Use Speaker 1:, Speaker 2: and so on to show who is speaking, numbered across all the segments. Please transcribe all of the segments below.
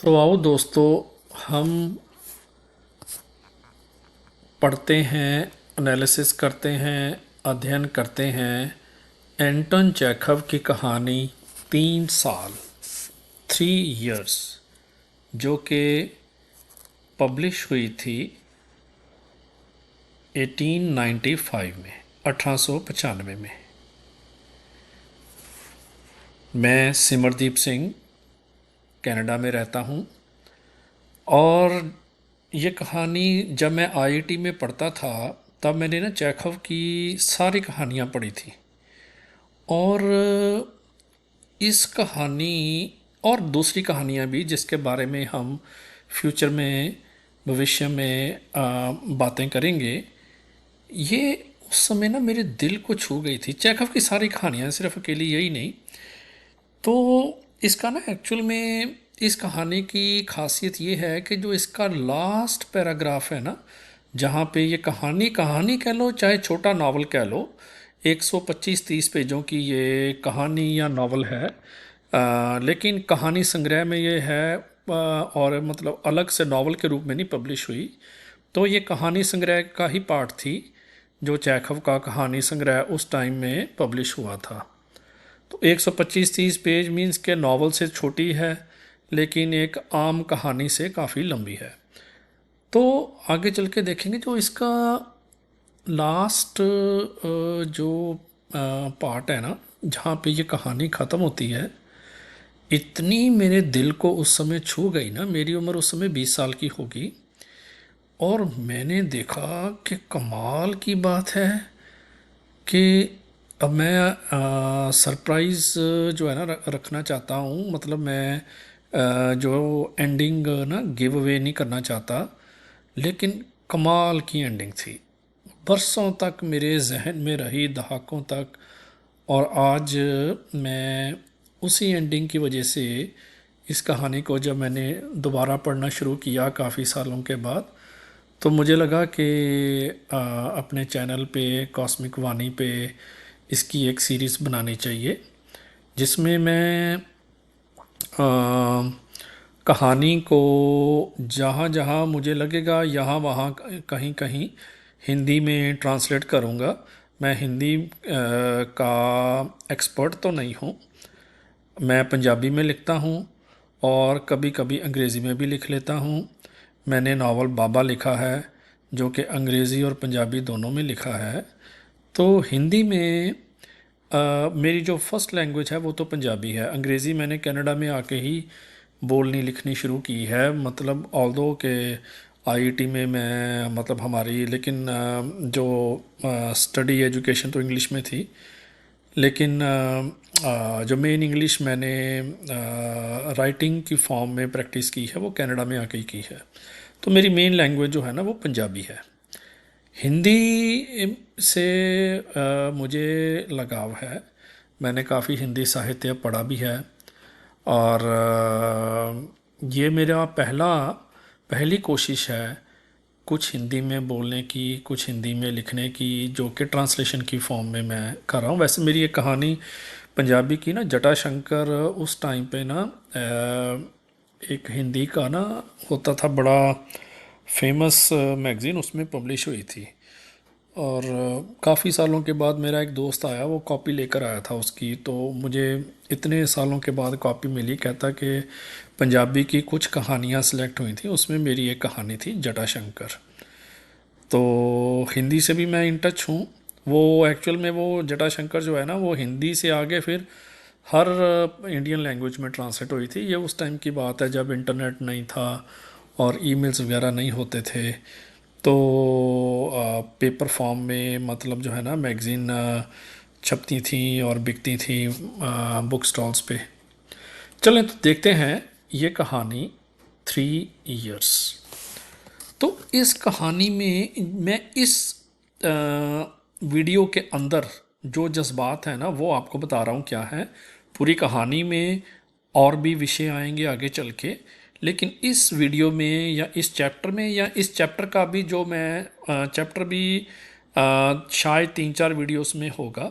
Speaker 1: तो आओ दोस्तों, हम पढ़ते हैं, एनालिसिस करते हैं, अध्ययन करते हैं एंटन चेखव की कहानी 3 साल, 3 इयर्स, जो कि पब्लिश हुई थी 1895 में, 1895 में। मैं सिमरदीप सिंह कनाडा में रहता हूँ। और ये कहानी जब मैं आईआईटी में पढ़ता था तब मैंने ना चेखव की सारी कहानियाँ पढ़ी थी। और इस कहानी और दूसरी कहानियाँ भी जिसके बारे में हम फ्यूचर में, भविष्य में बातें करेंगे, ये उस समय ना मेरे दिल को छू गई थी। चेखव की सारी कहानियाँ, सिर्फ अकेली यही नहीं। तो इसका ना एक्चुअल में इस कहानी की खासियत ये है कि जो इसका लास्ट पैराग्राफ है ना, जहाँ पे ये कहानी कहानी कह लो चाहे छोटा नावल कह लो, 125-30 पेजों की ये कहानी या नावल है। लेकिन कहानी संग्रह में ये है, और मतलब अलग से नावल के रूप में नहीं पब्लिश हुई। तो ये कहानी संग्रह का ही पार्ट थी, जो चेखव का कहानी संग्रह उस टाइम में पब्लिश हुआ था। तो 125-30 पेज मीन्स के नावल से छोटी है, लेकिन एक आम कहानी से काफ़ी लंबी है। तो आगे चल के देखेंगे जो इसका लास्ट जो पार्ट है ना, जहाँ पे ये कहानी ख़त्म होती है, इतनी मेरे दिल को उस समय छू गई ना। मेरी उम्र उस समय 20 साल की होगी, और मैंने देखा कि कमाल की बात है कि अब मैं सरप्राइज़ जो है ना रखना चाहता हूँ। मतलब मैं जो एंडिंग ना गिव अवे नहीं करना चाहता, लेकिन कमाल की एंडिंग थी। बरसों तक मेरे जहन में रही, दहाकों तक। और आज मैं उसी एंडिंग की वजह से इस कहानी को जब मैंने दोबारा पढ़ना शुरू किया काफ़ी सालों के बाद, तो मुझे लगा कि अपने चैनल पे, कॉस्मिक वाणी पे इसकी एक सीरीज़ बनानी चाहिए, जिसमें मैं कहानी को जहाँ जहाँ मुझे लगेगा यहाँ वहाँ कहीं कहीं हिंदी में ट्रांसलेट करूँगा। मैं हिंदी का एक्सपर्ट तो नहीं हूँ। मैं पंजाबी में लिखता हूँ और कभी कभी अंग्रेज़ी में भी लिख लेता हूँ। मैंने नावल बाबा लिखा है, जो कि अंग्रेज़ी और पंजाबी दोनों में लिखा है। तो हिंदी में मेरी जो फर्स्ट लैंग्वेज है वो तो पंजाबी है। अंग्रेज़ी मैंने कनाडा में आके ही बोलनी लिखनी शुरू की है। मतलब ऑल्दो के आईआईटी में मैं, मतलब हमारी, लेकिन जो स्टडी एजुकेशन तो इंग्लिश में थी, लेकिन जो मेन इंग्लिश मैंने राइटिंग की फॉर्म में प्रैक्टिस की है वो कनाडा में आके ही की है। तो मेरी मेन लैंग्वेज जो है ना वो पंजाबी है। हिंदी से मुझे लगाव है। मैंने काफ़ी हिंदी साहित्य पढ़ा भी है। और ये मेरा पहली कोशिश है कुछ हिंदी में बोलने की, कुछ हिंदी में लिखने की, जो कि ट्रांसलेशन की फॉर्म में मैं कर रहा हूँ। वैसे मेरी एक कहानी पंजाबी की ना, जटाशंकर, उस टाइम पे ना एक हिंदी का ना होता था बड़ा फेमस मैगज़ीन, उसमें पब्लिश हुई थी। और काफ़ी सालों के बाद मेरा एक दोस्त आया, वो कॉपी लेकर आया था उसकी। तो मुझे इतने सालों के बाद कॉपी मिली। कहता कि पंजाबी की कुछ कहानियाँ सिलेक्ट हुई थी, उसमें मेरी एक कहानी थी जटाशंकर। तो हिंदी से भी मैं इन टच हूँ। वो एक्चुअल में वो जटाशंकर जो है ना, वो हिंदी से आगे फिर हर इंडियन लैंग्वेज में ट्रांसलेट हुई थी। ये उस टाइम की बात है जब इंटरनेट नहीं था और ईमेल्स वगैरह नहीं होते थे। तो पेपर फॉर्म में, मतलब जो है ना, मैगज़ीन छपती थी और बिकती थी बुक स्टॉल्स पे। चलें तो देखते हैं ये कहानी 3 इयर्स। तो इस कहानी में मैं इस वीडियो के अंदर जो जज्बात हैं ना वो आपको बता रहा हूँ क्या है। पूरी कहानी में और भी विषय आएंगे आगे चल के, लेकिन इस वीडियो में या इस चैप्टर में, या इस चैप्टर का भी जो मैं चैप्टर भी शायद 3-4 वीडियोस में होगा,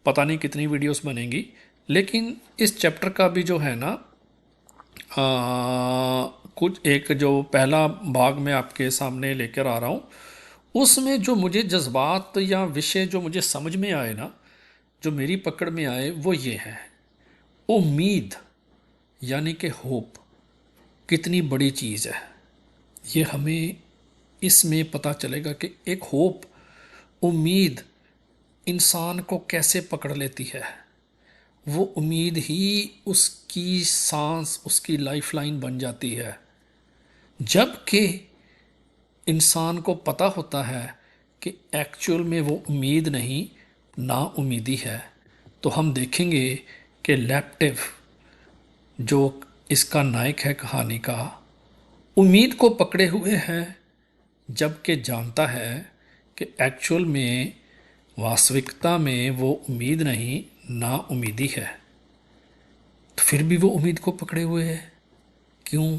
Speaker 1: पता नहीं कितनी वीडियोस बनेंगी। लेकिन इस चैप्टर का भी जो है ना, कुछ एक जो पहला भाग मैं आपके सामने लेकर आ रहा हूँ, उसमें जो मुझे जज्बात या विषय जो मुझे समझ में आए ना, जो मेरी पकड़ में आए, वो ये है, उम्मीद यानी कि होप कितनी बड़ी चीज़ है। ये हमें इसमें पता चलेगा कि एक होप, उम्मीद इंसान को कैसे पकड़ लेती है। वो उम्मीद ही उसकी सांस, उसकी लाइफलाइन बन जाती है। जबकि इंसान को पता होता है कि एक्चुअल में वो उम्मीद नहीं, ना उम्मीदी है, तो हम देखेंगे कि लैप्टिव जो इसका नायक है कहानी का, उम्मीद को पकड़े हुए है, जबकि जानता है कि एक्चुअल में, वास्तविकता में वो उम्मीद नहीं, ना उम्मीदी है, तो फिर भी वो उम्मीद को पकड़े हुए है। क्यों?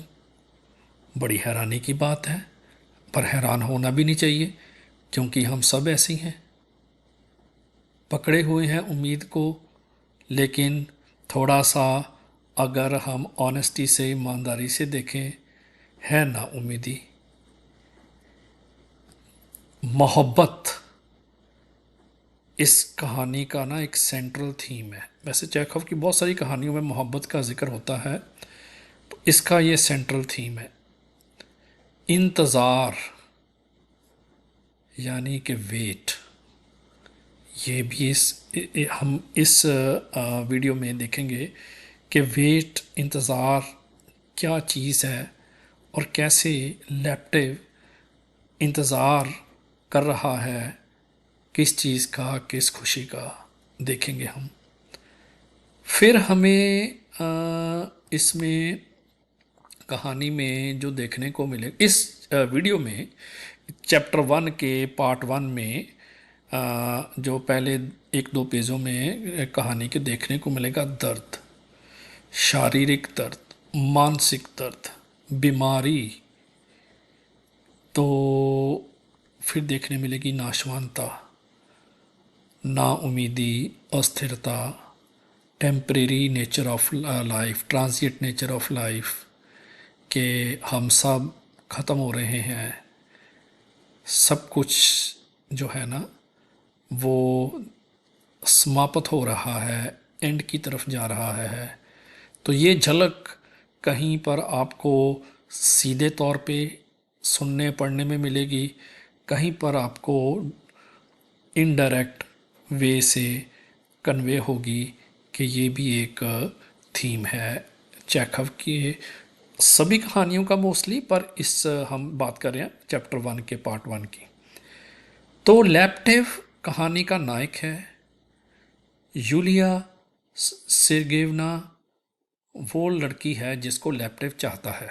Speaker 1: बड़ी हैरानी की बात है, पर हैरान होना भी नहीं चाहिए, क्योंकि हम सब ऐसे ही हैं, पकड़े हुए हैं उम्मीद को। लेकिन थोड़ा सा अगर हम ऑनेस्टी से, ईमानदारी से देखें, है ना उम्मीदी। मोहब्बत इस कहानी का ना एक सेंट्रल थीम है। वैसे चेखव की बहुत सारी कहानियों में मोहब्बत का जिक्र होता है, तो इसका ये सेंट्रल थीम है। इंतज़ार यानी कि वेट, ये भी हम इस वीडियो में देखेंगे कि वेट, इंतज़ार क्या चीज़ है और कैसे लैप्टिव इंतज़ार कर रहा है, किस चीज़ का, किस खुशी का, देखेंगे हम। फिर हमें इसमें कहानी में जो देखने को मिले इस वीडियो में, चैप्टर 1 के पार्ट 1 में जो पहले एक दो पेजों में कहानी के देखने को मिलेगा दर्द, शारीरिक दर्द, मानसिक दर्द, बीमारी, तो फिर देखने मिलेगी नाशवानता, नाउमीदी, अस्थिरता, temporary nature of life, transient nature of life, कि हम सब ख़त्म हो रहे हैं, सब कुछ जो है ना वो समाप्त हो रहा है, एंड की तरफ जा रहा है। तो ये झलक कहीं पर आपको सीधे तौर पे सुनने पढ़ने में मिलेगी, कहीं पर आपको इनडायरेक्ट वे से कन्वे होगी कि ये भी एक थीम है चेखव की सभी कहानियों का मोस्टली, पर इस हम बात कर रहे हैं चैप्टर 1 के पार्ट 1 की। तो लैप्टिव कहानी का नायक है। यूलिया सेर्गेवना वो लड़की है जिसको लैप्टिव चाहता है।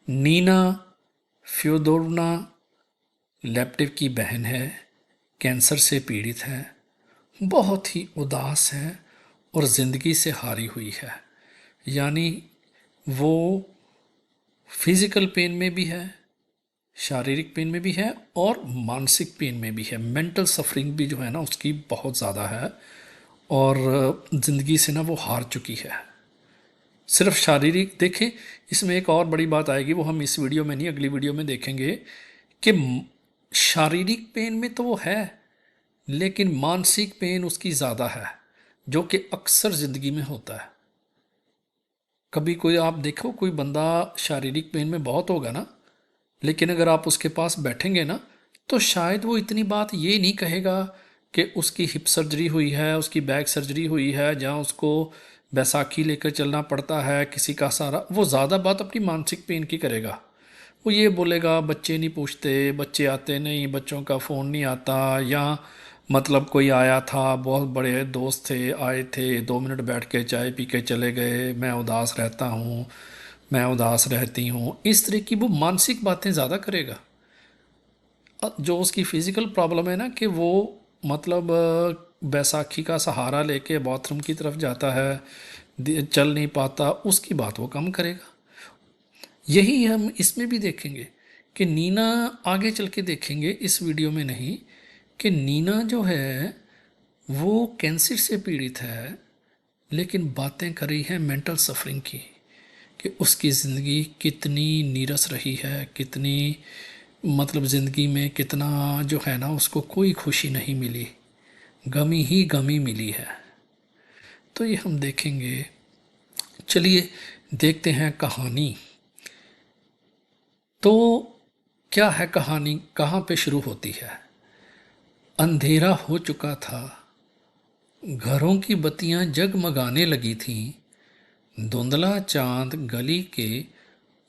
Speaker 1: नीना फ्योदोरवना लैप्टिव की बहन है, कैंसर से पीड़ित है, बहुत ही उदास है और ज़िंदगी से हारी हुई है। यानी वो फिज़िकल पेन में भी है, शारीरिक पेन में भी है और मानसिक पेन में भी है। मेंटल सफरिंग भी जो है ना उसकी बहुत ज़्यादा है, और ज़िंदगी से ना वो हार चुकी है। सिर्फ शारीरिक देखें, इसमें एक और बड़ी बात आएगी, वो हम इस वीडियो में नहीं, अगली वीडियो में देखेंगे कि शारीरिक पेन में तो वो है, लेकिन मानसिक पेन उसकी ज़्यादा है, जो कि अक्सर ज़िंदगी में होता है। कभी कोई आप देखो, कोई बंदा शारीरिक पेन में बहुत होगा ना, लेकिन अगर आप उसके पास बैठेंगे ना, तो शायद वो इतनी बात ये नहीं कहेगा कि उसकी हिप सर्जरी हुई है, उसकी बैक सर्जरी हुई है, जहाँ उसको बैसाखी लेकर चलना पड़ता है, किसी का सहारा। वो ज़्यादा बात अपनी मानसिक पेन की करेगा। वो ये बोलेगा बच्चे नहीं पूछते, बच्चे आते नहीं, बच्चों का फ़ोन नहीं आता, या मतलब कोई आया था, बहुत बड़े दोस्त थे, आए थे, 2 मिनट बैठ के चाय पी के चले गए, मैं उदास रहता हूँ, मैं उदास रहती हूँ, इस तरह की वो मानसिक बातें ज़्यादा करेगा। जो उसकी फ़िज़िकल प्रॉब्लम है ना कि वो मतलब बैसाखी का सहारा लेके बाथरूम की तरफ जाता है, चल नहीं पाता, उसकी बात वो कम करेगा। यही हम इसमें भी देखेंगे कि नीना, आगे चल के देखेंगे इस वीडियो में नहीं, कि नीना जो है वो कैंसर से पीड़ित है, लेकिन बातें कर रही है मेंटल सफरिंग की। कि उसकी ज़िंदगी कितनी नीरस रही है, कितनी मतलब ज़िंदगी में कितना जो है ना उसको कोई खुशी नहीं मिली, गमी ही गमी मिली है। तो ये हम देखेंगे। चलिए देखते हैं कहानी। तो क्या है कहानी, कहाँ पे शुरू होती है। अंधेरा हो चुका था, घरों की बत्तियां जगमगाने लगी थीं। धुंधला चांद गली के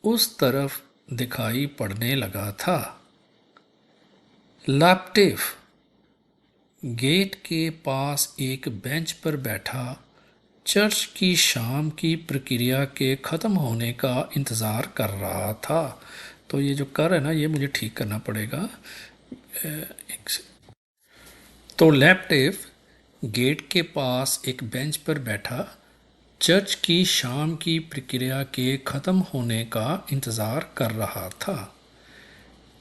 Speaker 1: उस तरफ दिखाई पड़ने लगा था। लैप्टिव गेट के पास एक बेंच पर बैठा चर्च की शाम की प्रक्रिया के ख़त्म होने का इंतज़ार कर रहा था। तो ये जो कर है ना, ये मुझे ठीक करना पड़ेगा। तो लैप्टिव गेट के पास एक बेंच पर बैठा चर्च की शाम की प्रक्रिया के ख़त्म होने का इंतज़ार कर रहा था।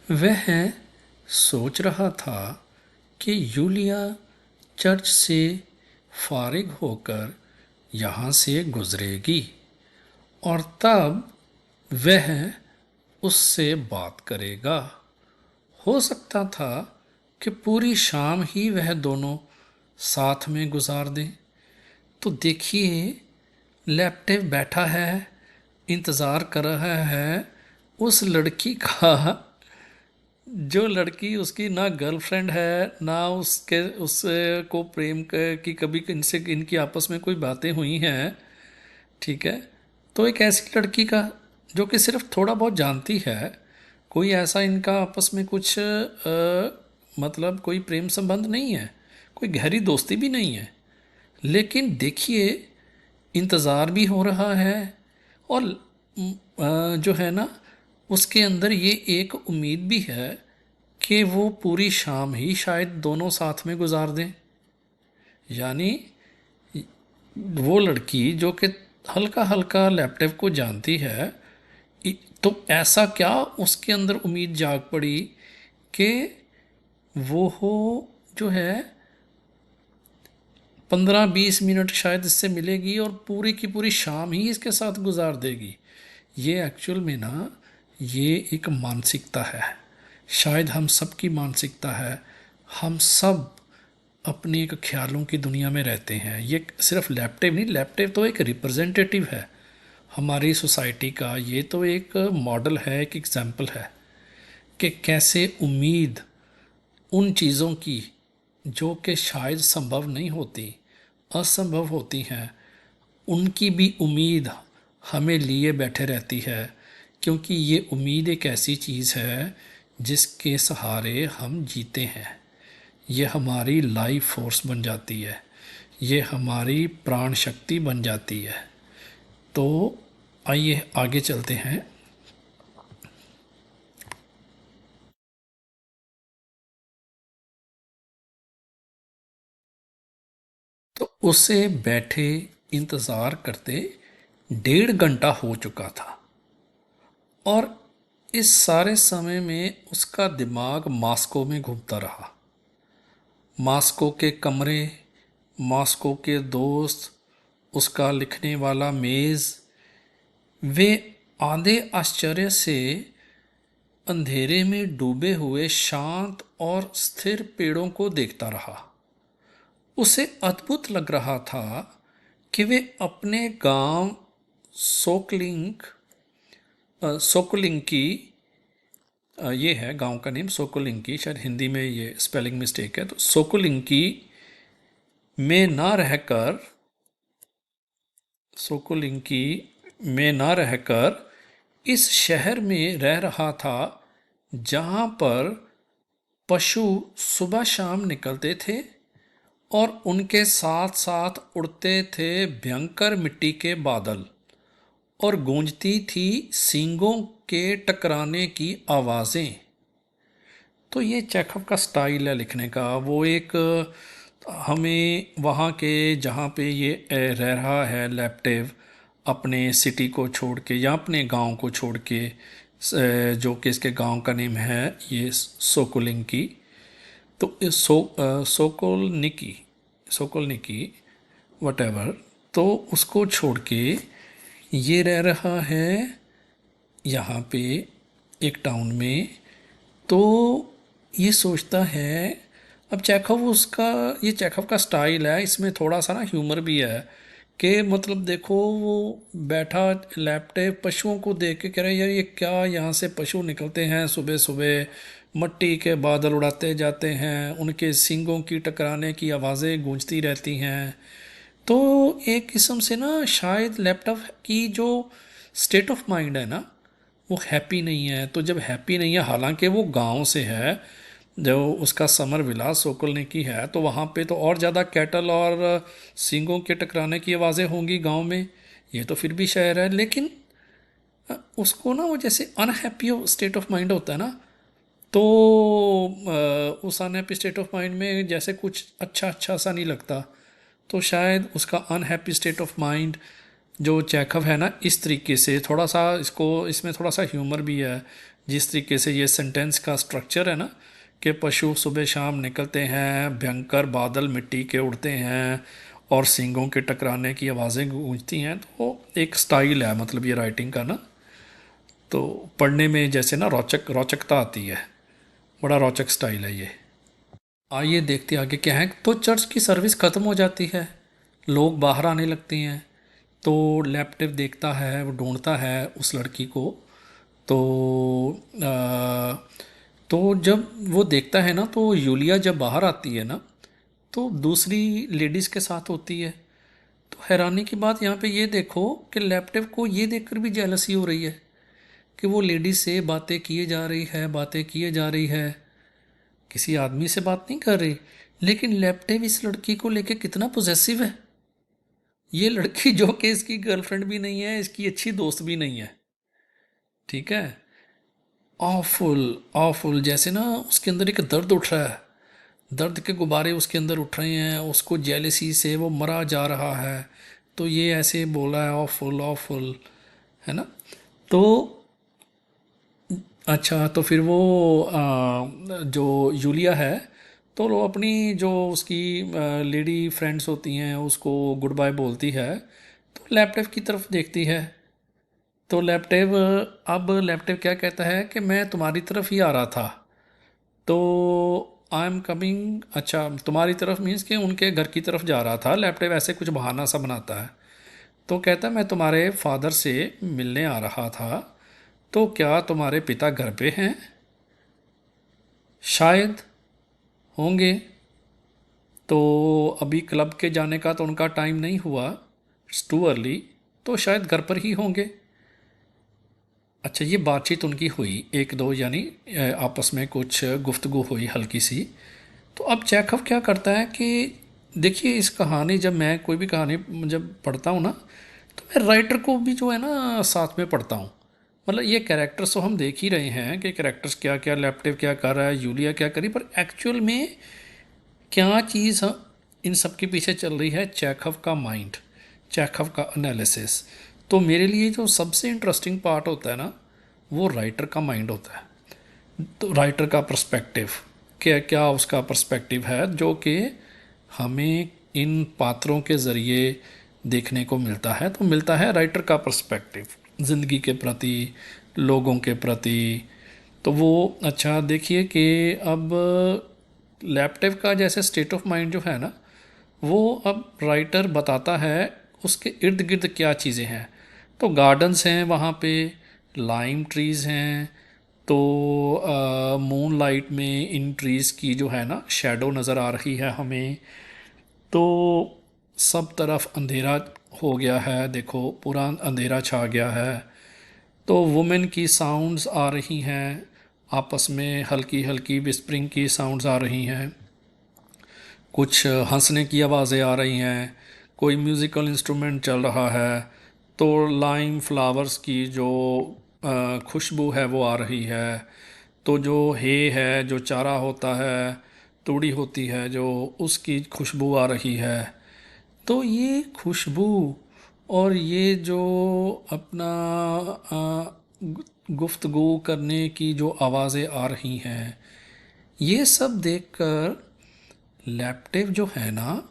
Speaker 1: वह सोच रहा था कि यूलिया चर्च से फारिग होकर यहाँ से गुजरेगी और तब वह उससे बात करेगा। हो सकता था कि पूरी शाम ही वह दोनों साथ में गुजार दें। तो देखिए, लैप्टिव बैठा है, इंतज़ार कर रहा है उस लड़की का, जो लड़की उसकी ना गर्लफ्रेंड है, ना उसके उसको प्रेम की कभी इनसे इनकी आपस में कोई बातें हुई हैं। ठीक है। तो एक ऐसी लड़की का जो कि सिर्फ थोड़ा बहुत जानती है, कोई ऐसा इनका आपस में कुछ मतलब कोई प्रेम संबंध नहीं है, कोई गहरी दोस्ती भी नहीं है। लेकिन देखिए, इंतज़ार भी हो रहा है और जो है ना उसके अंदर ये एक उम्मीद भी है कि वो पूरी शाम ही शायद दोनों साथ में गुजार दें। यानी वो लड़की जो कि हल्का हल्का लैप्टिव को जानती है, तो ऐसा क्या उसके अंदर उम्मीद जाग पड़ी कि वो हो जो है 15-20 मिनट शायद इससे मिलेगी और पूरी की पूरी शाम ही इसके साथ गुजार देगी। ये एक्चुअल में ना ये एक मानसिकता है, शायद हम सब की मानसिकता है। हम सब अपनी एक ख्यालों की दुनिया में रहते हैं। ये सिर्फ लैप्टिव नहीं, लैप्टिव तो एक रिप्रेजेंटेटिव है हमारी सोसाइटी का। ये तो एक मॉडल है, एक एग्जाम्पल है कि कैसे उम्मीद उन चीज़ों की जो कि शायद संभव नहीं होती, असंभव होती हैं, उनकी भी उम्मीद हमें लिए बैठे रहती है। क्योंकि ये उम्मीद एक ऐसी चीज़ है जिसके सहारे हम जीते हैं। ये हमारी लाइफ फोर्स बन जाती है, ये हमारी प्राण शक्ति बन जाती है। तो आइए आगे चलते हैं। तो उसे बैठे इंतज़ार करते 1.5 घंटा हो चुका था और इस सारे समय में उसका दिमाग मास्को में घूमता रहा। मास्को के कमरे, मास्को के दोस्त, उसका लिखने वाला मेज़, वे आधे आश्चर्य से अंधेरे में डूबे हुए शांत और स्थिर पेड़ों को देखता रहा। उसे अद्भुत लग रहा था कि वे अपने गांव सोकलिंग सोकोलिंकी, ये है गांव का नेम सोकोलिंकी, शायद हिंदी में ये स्पेलिंग मिस्टेक है। तो सोकोलिंकी में ना रहकर सोकोलिंकी में ना रहकर इस शहर में रह रहा था जहाँ पर पशु सुबह शाम निकलते थे और उनके साथ साथ उड़ते थे भयंकर मिट्टी के बादल और गूंजती थी सींगों के टकराने की आवाज़ें। तो ये चेखव का स्टाइल है लिखने का। वो एक हमें वहाँ के जहाँ पे ये रह रहा है लैप्टिव, अपने सिटी को छोड़ के या अपने गांव को छोड़ के, जो कि इसके गांव का नेम है ये सोकोलिंकी। तो इस सोकोलनिकी वटेवर, तो उसको छोड़ के ये रह रहा है यहाँ पे एक टाउन में। तो ये सोचता है, अब चेखव उसका, ये चेखव का स्टाइल है, इसमें थोड़ा सा ना ह्यूमर भी है कि मतलब देखो वो बैठा लैपटॉप पशुओं को देख के कह रहा है यार ये क्या यहाँ से पशु निकलते हैं सुबह सुबह, मट्टी के बादल उड़ाते जाते हैं, उनके सींगों की टकराने की आवाज़ें गूंजती रहती हैं। तो एक किस्म से ना शायद लैपटॉप की जो स्टेट ऑफ माइंड है ना वो हैप्पी नहीं है। तो जब हैप्पी नहीं है, हालांकि वो गांव से है, जो उसका समर विलास सोकलने की है, तो वहाँ पे तो और ज़्यादा कैटल और सींगों के टकराने की आवाज़ें होंगी गांव में। ये तो फिर भी शहर है, लेकिन उसको ना वो जैसे अनहैप्पी स्टेट ऑफ माइंड होता है ना, तो उस अनहैप्पी स्टेट ऑफ माइंड में जैसे कुछ अच्छा अच्छा सा नहीं लगता। तो शायद उसका अनहैप्पी स्टेट ऑफ माइंड जो चेखव है ना, इस तरीके से थोड़ा सा इसको, इसमें थोड़ा सा ह्यूमर भी है। जिस तरीके से ये सेंटेंस का स्ट्रक्चर है ना कि पशु सुबह शाम निकलते हैं, भयंकर बादल मिट्टी के उड़ते हैं और सींगों के टकराने की आवाज़ें गूंजती हैं, तो एक स्टाइल है मतलब ये राइटिंग का ना। तो पढ़ने में जैसे ना रोचकता आती है, बड़ा रोचक स्टाइल है ये। आइए देखते आगे क्या है। तो चर्च की सर्विस ख़त्म हो जाती है, लोग बाहर आने लगते हैं। तो लैपटॉप देखता है, वो ढूंढता है उस लड़की को। तो तो जब वो देखता है ना, तो यूलिया जब बाहर आती है ना, तो दूसरी लेडीज़ के साथ होती है। तो हैरानी की बात यहाँ पे ये देखो कि लैपटॉप को ये देखकर भी जेलसी हो रही है कि वो लेडीज़ से बातें किए जा रही है, बातें किए जा रही है, किसी आदमी से बात नहीं कर रही। लेकिन लैपटॉप इस लड़की को लेके कितना पोजेसिव है। ये लड़की जो कि इसकी गर्लफ्रेंड भी नहीं है, इसकी अच्छी दोस्त भी नहीं है, ठीक है। ऑफुल, ऑफुल, जैसे ना उसके अंदर एक दर्द उठ रहा है, दर्द के गुब्बारे उसके अंदर उठ रहे हैं, उसको जेलसी से वो मरा जा रहा है। तो ये ऐसे बोला है ऑफुल ऑफुल, है ना। तो अच्छा, तो फिर वो जो यूलिया है, तो वो अपनी जो उसकी लेडी फ्रेंड्स होती हैं उसको गुड बाय बोलती है, तो लैपटॉप की तरफ देखती है। तो लैपटॉप, अब लैपटॉप क्या कहता है कि मैं तुम्हारी तरफ ही आ रहा था। तो आई एम कमिंग, अच्छा तुम्हारी तरफ मीन्स कि उनके घर की तरफ जा रहा था। लैपटॉप ऐसे कुछ बहाना सा बनाता है। तो कहता है मैं तुम्हारे फादर से मिलने आ रहा था, तो क्या तुम्हारे पिता घर पे हैं? शायद होंगे। तो अभी क्लब के जाने का तो उनका टाइम नहीं हुआ, इट्स टू अर्ली, तो शायद घर पर ही होंगे। अच्छा, ये बातचीत उनकी हुई एक दो, यानी आपस में कुछ गुफ्तगू हुई हल्की सी। तो अब चेखव क्या करता है कि देखिए इस कहानी, जब मैं कोई भी कहानी जब पढ़ता हूँ ना, तो मैं राइटर को भी जो है ना साथ में पढ़ता हूँ। मतलब ये कैरेक्टर्स तो हम देख ही रहे हैं कि कैरेक्टर्स क्या क्या, लैपटॉप क्या कर रहा है, यूलिया क्या करी, पर एक्चुअल में क्या चीज़ इन सब के पीछे चल रही है, चेखव का माइंड, चेखव का एनालिसिस। तो मेरे लिए जो सबसे इंटरेस्टिंग पार्ट होता है ना, वो राइटर का माइंड होता है। तो राइटर का पर्सपेक्टिव, क्या क्या उसका पर्सपेक्टिव है जो कि हमें इन पात्रों के ज़रिए देखने को मिलता है। तो मिलता है राइटर का पर्सपेक्टिव ज़िंदगी के प्रति, लोगों के प्रति। तो वो अच्छा देखिए कि अब लैपटॉप का जैसे स्टेट ऑफ माइंड जो है ना, वो अब राइटर बताता है उसके इर्द गिर्द क्या चीज़ें हैं। तो गार्डन्स हैं वहाँ पे, लाइम ट्रीज़ हैं। तो मून लाइट में इन ट्रीज़ की जो है ना शैडो नज़र आ रही है हमें। तो सब तरफ अंधेरा हो गया है, देखो पूरा अंधेरा छा गया है। तो वुमेन की साउंड्स आ रही हैं, आपस में हल्की हल्की विस्परिंग की साउंड्स आ रही हैं, कुछ हंसने की आवाज़ें आ रही हैं, कोई म्यूज़िकल इंस्ट्रूमेंट चल रहा है। तो लाइम फ्लावर्स की जो खुशबू है वो आ रही है। तो जो है, जो चारा होता है, तूड़ी होती है जो, उसकी खुशबू आ रही है। तो ये खुशबू और ये जो अपना गुफ्तगू करने की जो आवाज़ें आ रही हैं, ये सब देखकर लैपटॉप जो है ना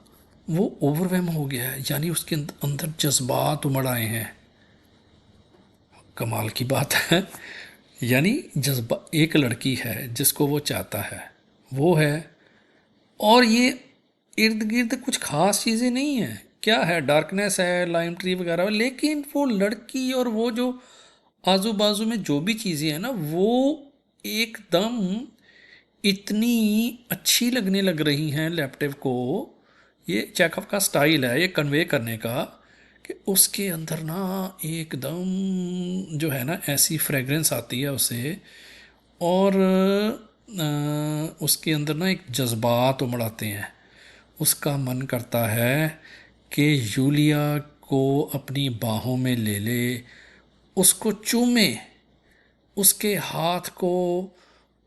Speaker 1: वो ओवरवेम हो गया है, यानी उसके अंदर जज्बात उमड़ आए हैं। कमाल की बात है। यानी जज्बा, एक लड़की है जिसको वो चाहता है, वो है, और ये इर्द गिर्द कुछ खास चीज़ें नहीं है, क्या है, डार्कनेस है, लाइम ट्री वगैरह, लेकिन वो लड़की और वो जो आजू बाजू में जो भी चीज़ें हैं ना, वो एकदम इतनी अच्छी लगने लग रही हैं लैपटॉप को। ये चेकअप का स्टाइल है ये कन्वे करने का, कि उसके अंदर ना एकदम जो है ना ऐसी फ्रेगरेंस आती है उसे, और उसके अंदर ना एक जज्बात उमड़ आते हैं। उसका मन करता है कि यूलिया को अपनी बाहों में ले ले, उसको चूमे, उसके हाथ को,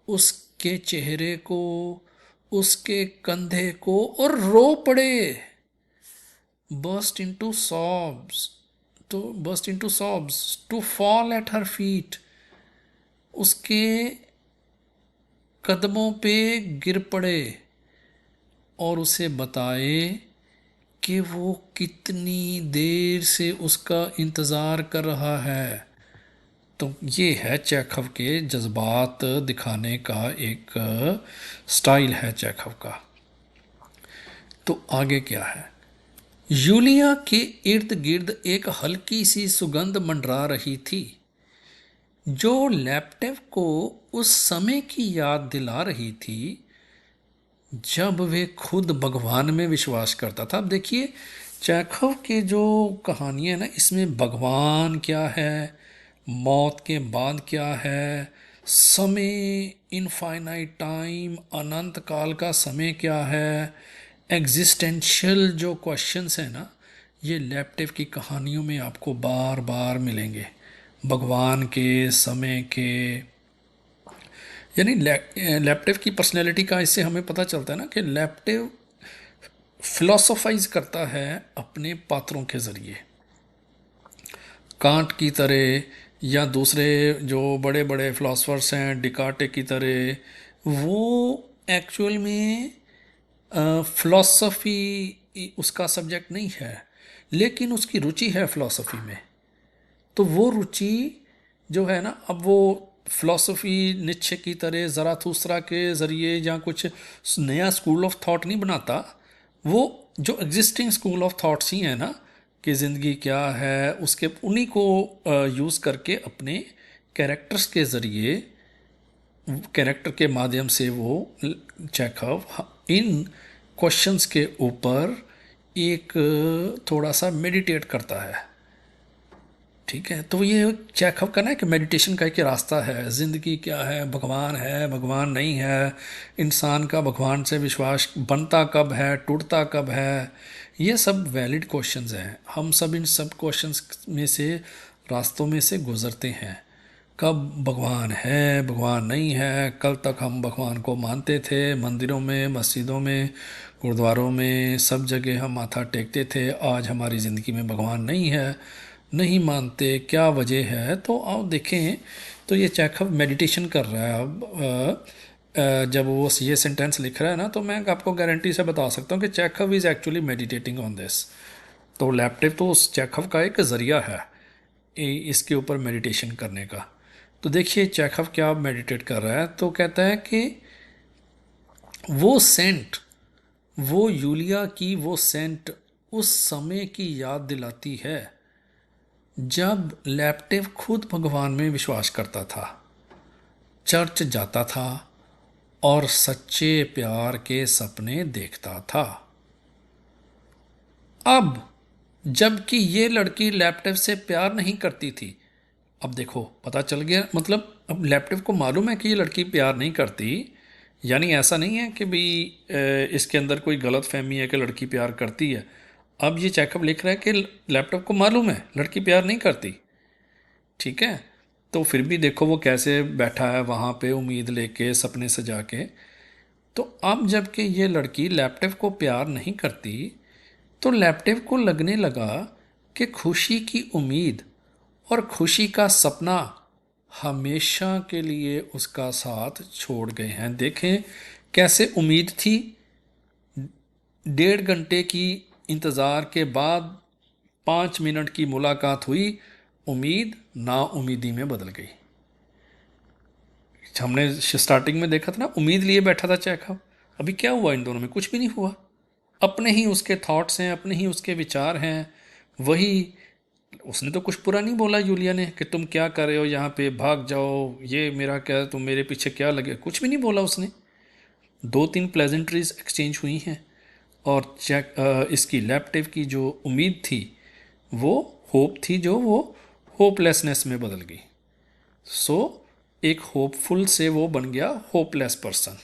Speaker 1: उसके चेहरे को, उसके कंधे को, और रो पड़े, burst into sobs, to burst into sobs, to fall at her feet, उसके कदमों पे गिर पड़े और उसे बताए कि वो कितनी देर से उसका इंतज़ार कर रहा है। तो ये है चेखव के जज्बात दिखाने का एक स्टाइल है चेखव का। तो आगे क्या है, यूलिया के इर्द गिर्द एक हल्की सी सुगंध मंडरा रही थी, जो लैपटॉप को उस समय की याद दिला रही थी जब वे खुद भगवान में विश्वास करता था। अब देखिए चेखव के जो कहानियाँ ना, इसमें भगवान क्या है, मौत के बाद क्या है, समय, इनफाइनाइट टाइम, अनंत काल का समय क्या है, एग्जिस्टेंशियल जो क्वेश्चंस हैं ना, ये लैपटॉप की कहानियों में आपको बार बार मिलेंगे। भगवान के, समय के, यानी लैपटॉप की पर्सनैलिटी का इससे हमें पता चलता है ना कि लैपटॉप फिलोसोफाइज करता है अपने पात्रों के ज़रिए, कांट की तरह, या दूसरे जो बड़े बड़े फिलोसफर्स हैं डिकार्टे की तरह। वो एक्चुअल में फिलॉसफी उसका सब्जेक्ट नहीं है, लेकिन उसकी रुचि है फिलॉसफी में। तो वो रुचि जो है ना, अब वो फिलॉसफी निश्चय की तरह ज़राथुस्त्रा के ज़रिए या कुछ नया स्कूल ऑफ थॉट नहीं बनाता। वो जो एग्जिस्टिंग स्कूल ऑफ थॉट्स ही हैं ना, कि ज़िंदगी क्या है, उसके उन्हीं को यूज़ करके अपने कैरेक्टर्स के ज़रिए, कैरेक्टर के माध्यम से वो चेखव इन क्वेश्चंस के ऊपर एक थोड़ा सा मेडिटेट करता है। ठीक है, तो ये चेखव का ना कि मेडिटेशन का एक रास्ता है, ज़िंदगी क्या है, भगवान नहीं है, इंसान का भगवान से विश्वास बनता कब है, टूटता कब है, ये सब वैलिड क्वेश्चंस हैं। हम सब इन सब क्वेश्चंस में से, रास्तों में से गुज़रते हैं। कब भगवान है, भगवान नहीं है, कल तक हम भगवान को मानते थे, मंदिरों में, मस्जिदों में, गुरुद्वारों में, सब जगह हम माथा टेकते थे, आज हमारी ज़िंदगी में भगवान नहीं है, नहीं मानते, क्या वजह है। तो आप देखें तो ये चेखव मेडिटेशन कर रहा है। अब जब वो ये सेंटेंस लिख रहा है ना, तो मैं आपको गारंटी से बता सकता हूँ कि Chekhov is actually meditating on this. तो लैपटॉप तो उस चेखव का एक ज़रिया है इसके ऊपर मेडिटेशन करने का। तो देखिए चेखव क्या मेडिटेट कर रहा है, तो कहता है कि वो सेंट, वो यूलिया की वो सेंट उस समय की याद दिलाती है जब लैपटॉप खुद भगवान में विश्वास करता था, चर्च जाता था और सच्चे प्यार के सपने देखता था। अब जबकि ये लड़की लैपटॉप से प्यार नहीं करती थी, अब देखो पता चल गया, मतलब अब लैपटॉप को मालूम है कि ये लड़की प्यार नहीं करती। यानी ऐसा नहीं है कि भाई इसके अंदर कोई गलत फहमी है कि लड़की प्यार करती है। अब ये चेकअप लिख रहा है कि लैपटॉप को मालूम है लड़की प्यार नहीं करती। ठीक है, तो फिर भी देखो वो कैसे बैठा है वहाँ पे उम्मीद लेके, सपने सजा के। तो अब जबकि ये लड़की लैपटॉप को प्यार नहीं करती, तो लैपटॉप को लगने लगा कि खुशी की उम्मीद और खुशी का सपना हमेशा के लिए उसका साथ छोड़ गए हैं। देखें कैसे उम्मीद थी, 1.5 घंटे की इंतज़ार के बाद 5 मिनट की मुलाकात हुई उम्मीद नाउमीदी में बदल गई। हमने स्टार्टिंग में देखा था ना, उम्मीद लिए बैठा था चेखव, अभी क्या हुआ इन दोनों में? कुछ भी नहीं हुआ। अपने ही उसके थॉट्स हैं, अपने ही उसके विचार हैं। वही, उसने तो कुछ बुरा नहीं बोला यूलिया ने कि तुम क्या कर रहे हो यहाँ पे, भाग जाओ, ये मेरा क्या, तुम मेरे पीछे क्या लगे, कुछ भी नहीं बोला उसने। दो तीन प्लेजेंट्रीज एक्सचेंज हुई हैं और इसकी लैपटेव की जो उम्मीद थी, वो होप थी, जो वो होपलेसनेस में बदल गई। सो एक होपफुल से वो बन गया होपलेस पर्सन।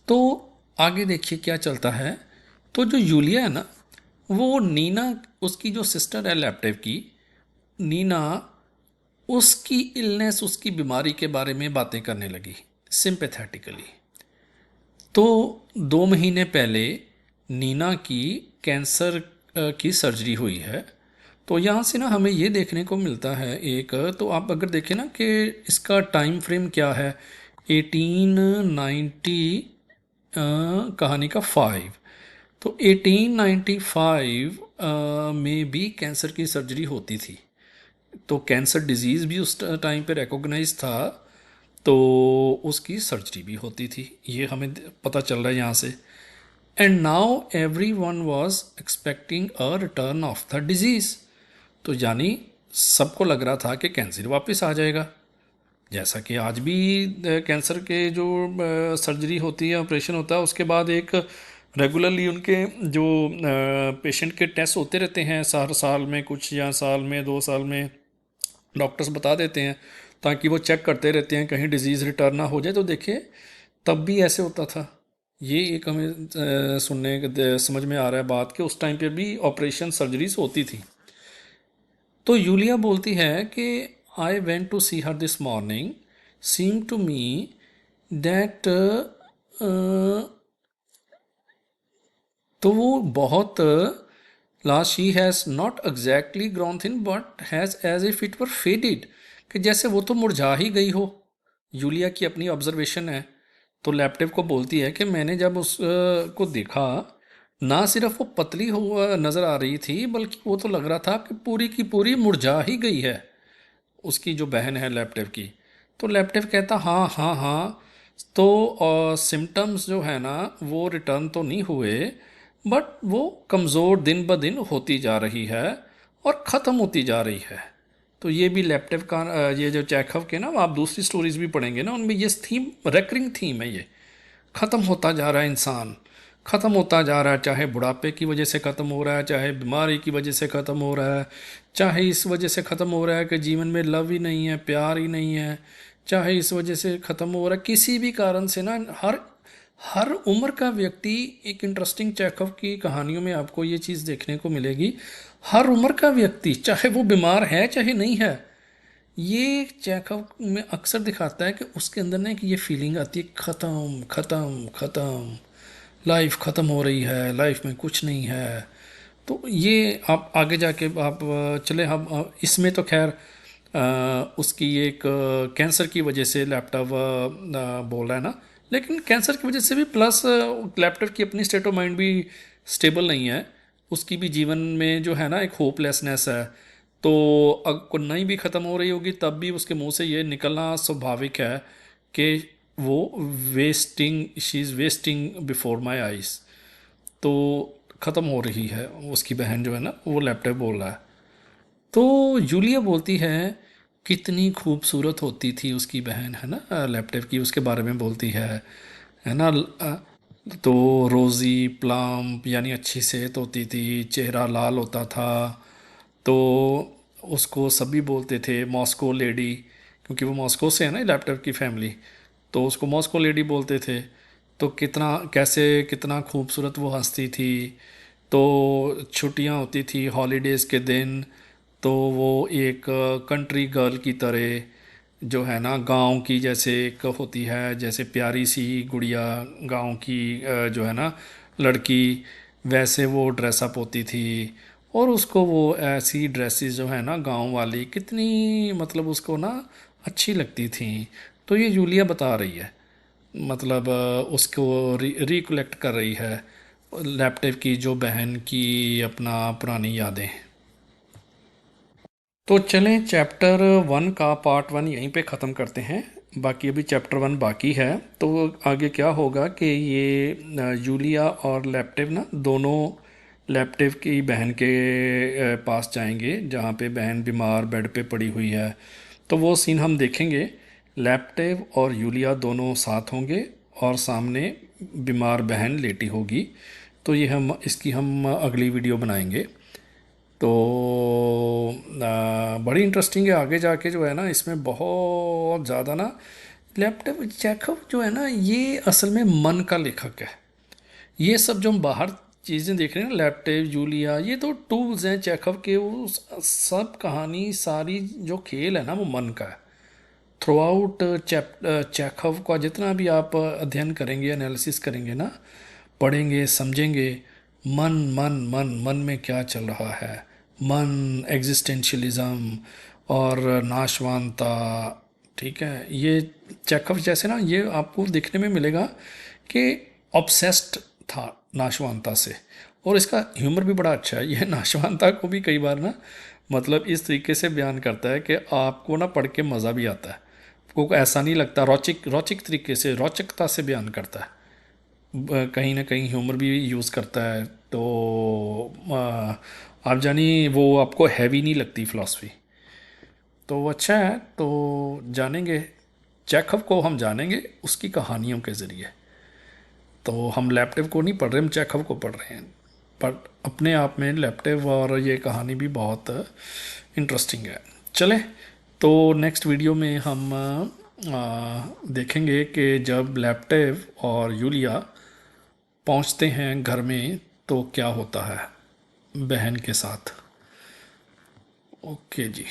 Speaker 1: तो आगे देखिए क्या चलता है। तो जो यूलिया है ना, वो नीना, उसकी जो सिस्टर है लैपटेव की, नीना, उसकी इलनेस, उसकी बीमारी के बारे में बातें करने लगी सिंपैथेटिकली। तो 2 महीने पहले नीना की कैंसर की सर्जरी हुई है। तो यहाँ से ना हमें ये देखने को मिलता है एक, तो आप अगर देखें ना कि इसका टाइम फ्रेम क्या है, 1890 कहानी का 5। तो 1895 में भी कैंसर की सर्जरी होती थी। तो कैंसर डिजीज़ भी उस टाइम पे रिकॉग्नाइज था, तो उसकी सर्जरी भी होती थी, ये हमें पता चल रहा है यहाँ से। And now every one was expecting a return of the disease. तो यानी सबको लग रहा था कि कैंसर वापस आ जाएगा, जैसा कि आज भी कैंसर के जो सर्जरी होती है, ऑपरेशन होता है, उसके बाद एक रेगुलरली उनके जो पेशेंट के टेस्ट होते रहते हैं, हर साल में कुछ, या साल में 2 साल में डॉक्टर्स बता देते हैं, ताकि वो चेक करते रहते हैं कहीं डिजीज़ रिटर्न ना हो जाए। तो देखिए तब भी ऐसे होता था। ये एक हमें समझ में आ रहा है बात कि उस टाइम पे भी ऑपरेशन सर्जरीज होती थी। तो यूलिया बोलती है कि I went to see her this morning, seem to me that, तो वो बहुत, last she has not exactly grown thin but has as if it were faded, कि जैसे वो तो मुरझा ही गई हो। यूलिया की अपनी ऑब्जर्वेशन है। तो लैपटेव को बोलती है कि मैंने जब उस को देखा, ना सिर्फ वो पतली हुआ नज़र आ रही थी, बल्कि वो तो लग रहा था कि पूरी की पूरी मुरझा ही गई है, उसकी जो बहन है लैपटेव की। तो लैपटेव कहता हाँ हाँ हाँ। तो सिम्टम्स जो है ना, वो रिटर्न तो नहीं हुए, बट वो कमज़ोर दिन ब दिन होती जा रही है और ख़त्म होती जा रही है। तो ये भी लैपटेव का ये जो चेखव के ना, आप दूसरी स्टोरीज भी पढ़ेंगे ना, उनमें ये थीम, रेकरिंग थीम है ये। ख़त्म होता जा रहा है इंसान, ख़त्म होता जा रहा है, चाहे बुढ़ापे की वजह से ख़त्म हो रहा है, चाहे बीमारी की वजह से ख़त्म हो रहा है, चाहे इस वजह से ख़त्म हो रहा है कि जीवन में लव ही नहीं है, प्यार ही नहीं है, चाहे इस वजह से ख़त्म हो रहा है, किसी भी कारण से ना, हर हर उम्र का व्यक्ति, एक इंटरेस्टिंग चेकअप की कहानियों में आपको ये चीज़ देखने को मिलेगी, हर उम्र का व्यक्ति, चाहे वो बीमार है चाहे नहीं है, ये चेकअप में अक्सर दिखाता है कि उसके अंदर ना एक ये फीलिंग आती है, ख़त्म ख़त्म ख़त्म, लाइफ ख़त्म हो रही है, लाइफ में कुछ नहीं है। तो ये आप आगे जाके आप चले, हम इसमें तो खैर उसकी एक कैंसर की वजह से लैपटॉप बोल रहा है ना, लेकिन कैंसर की वजह से भी प्लस लैपटॉप की अपनी स्टेट ऑफ माइंड भी स्टेबल नहीं है, उसकी भी जीवन में जो है ना एक होपलेसनेस है। तो अगर नहीं भी ख़त्म हो रही होगी तब भी उसके मुंह से ये निकलना स्वाभाविक है कि वो wasting, she is wasting before my eyes. तो ख़त्म हो रही है, उसकी बहन जो है ना, वो लैपटॉप बोल रहा है। तो जूलिया बोलती है कितनी खूबसूरत होती थी उसकी बहन, है ना, लैपटॉप की उसके बारे में बोलती है ना। तो रोज़ी प्लम्प, यानी अच्छी सेहत होती थी, चेहरा लाल होता था। तो उसको सभी बोलते थे मॉस्को लेडी, क्योंकि वो मॉस्को से है ना लैपटॉप की फैमिली, तो उसको मॉस्को लेडी बोलते थे। तो कितना, कैसे कितना खूबसूरत वो हंसती थी। तो छुट्टियां होती थी, हॉलीडेज़ के दिन, तो वो एक कंट्री गर्ल की तरह, जो है ना गांव की जैसे एक होती है, जैसे प्यारी सी गुड़िया गांव की जो है ना लड़की, वैसे वो ड्रेसअप होती थी। और उसको वो ऐसी ड्रेसेस जो है ना गांव वाली, कितनी मतलब उसको ना अच्छी लगती थी। तो ये जूलिया बता रही है, मतलब उसको रिकलेक्ट कर रही है लैपटॉप की जो बहन की अपना पुरानी यादें। तो चलें चैप्टर 1 का पार्ट 1 यहीं पे ख़त्म करते हैं। बाकी अभी चैप्टर 1 बाकी है। तो आगे क्या होगा कि ये यूलिया और लैप्टिव ना दोनों लैप्टिव की बहन के पास जाएंगे, जहाँ पे बहन बीमार बेड पे पड़ी हुई है। तो वो सीन हम देखेंगे। लैप्टिव और यूलिया दोनों साथ होंगे और सामने बीमार बहन लेटी होगी। तो ये हम इसकी हम अगली वीडियो बनाएंगे। तो बड़ी इंटरेस्टिंग है। आगे जाके जो है ना इसमें बहुत ज़्यादा ना लेप्टिव चेखव जो है ना ये असल में मन का लेखक है। ये सब जो हम बाहर चीज़ें देख रहे हैं ना, लैप्टिव जूलिया, ये तो टूल्स हैं चेखव के। वो सब कहानी सारी जो खेल है ना वो मन का है। थ्रू आउट चेखव का जितना भी आप अध्ययन करेंगे, एनालिसिस करेंगे ना, पढ़ेंगे, समझेंगे, मन मन मन मन में क्या चल रहा है, मन, एग्जिस्टेंशियलिज्म और नाशवानता। ठीक है, ये चेखव जैसे ना ये आपको देखने में मिलेगा कि ऑब्सेस्ड था नाशवानता से। और इसका ह्यूमर भी बड़ा अच्छा है। ये नाशवानता को भी कई बार ना मतलब इस तरीके से बयान करता है कि आपको ना पढ़ के मज़ा भी आता है। आपको ऐसा नहीं लगता, रोचक रोचक तरीके से, रोचकता से बयान करता है। कहीं ना कहीं ह्यूमर भी यूज़ करता है। तो आप जानिए वो आपको हैवी नहीं लगती फ़िलासफ़ी। तो अच्छा है। तो जानेंगे चेखव को, हम जानेंगे उसकी कहानियों के ज़रिए। तो हम लैप्टिव को नहीं पढ़ रहे, हम चेखव को पढ़ रहे हैं। पर अपने आप में लैप्टिव और ये कहानी भी बहुत इंटरेस्टिंग है। चलें, तो नेक्स्ट वीडियो में हम देखेंगे कि जब लैप्टिव और यूलिया पहुंचते हैं घर में तो क्या होता है बहन के साथ। ओके जी।